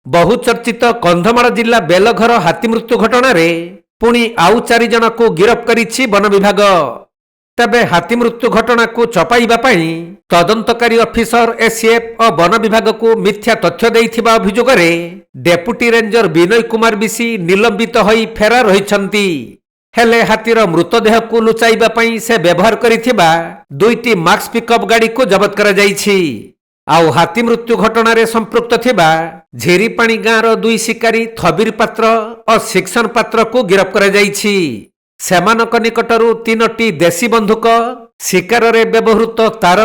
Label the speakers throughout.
Speaker 1: बहुचर्चित कंधमाल जिला बेलघर हाथी मृत्यु घटना रे पुणी आउ 4 जन को गिरफ्त करिछि वन विभाग। तेबे हाथी मृत्यु घटना को चपाइबा पई तदंतकारी ऑफिसर एसीएफ और वन विभाग को मिथ्या तथ्य देइथिबा अभियोग रे deputy ranger Vinay Kumar BC निलंबित होई फेरार होइछंती। हेले हाथीर मृतदेह को लुचाइबा पई से व्यवहार करिथिबा 2टी मार्क्स पिकअप गाड़ी को जबत करा जाइछि। आउ हाथी मृत्यु घटना रे संपृक्त थिबा झेरीपाणी गाँव 2 शिकारी थबीर पात्र और शिक्षण पात्र को गिरफ्त करा जाइछि। सेमानक निकटरू 3टी देशी बंधुक, शिकार रे व्यवहृत तार,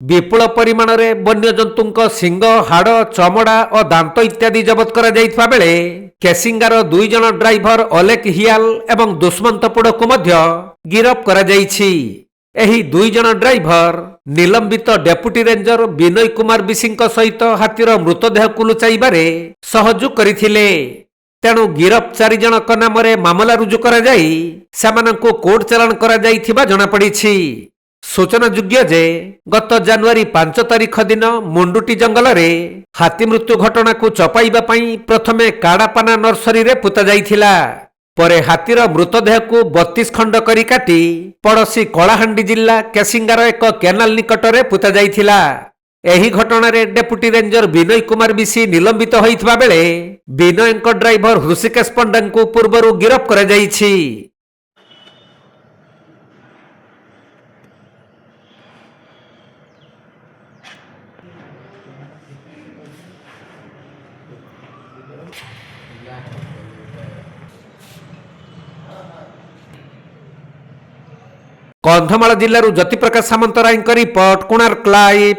Speaker 1: विपुल परिमाण रे वन्यजंतुक सिंग, हाड़, चमड़ा और दांत इत्यादि जबत करा जाइथबा बेले केसिंगार 2 जन ड्राइवर अलेक हियाल एवं दुष्मंतपुड़ को मध्य गिरफ्त करा जाइछि। एही 2 जन ड्राइवर निलंबित डेप्यूटी रेंजर विनय कुमार बिसिंक सहित हाथीर मृतदेह को लुचाइबारे सहयोग करिथिले। तेणु गिरफ्त 4 जनक नाम मामला रुजु करा जाई सेमानंकु कोर्ट चालान करा जाइथिबा जणा पड़िछि। सूचनायोग्य जे गत जनवरी 5 तारिख दिन मुंडुटी जंगल रे हाथी मृत्यु घटना को चपाइबा पई प्रथमे काड़ापाना नर्सरी रे पुता जाइथिला। परे हाथीर मृतदेह को 32 खंड करी काटी पड़ोशी कलाहांडी जिला केसिंगार एक केनाल निकटरे पुता जाइथिला। एही घटना रे deputy ranger Vinay Kumar BC निलंबित होइथबा बेले विनयक ड्राइवर हृषिकेश पंडा को पूर्वरु गिरफ्त करा जाइछि। Kandhamal जिल्लारू Jyoti Prakash Samantaray report, Konark live.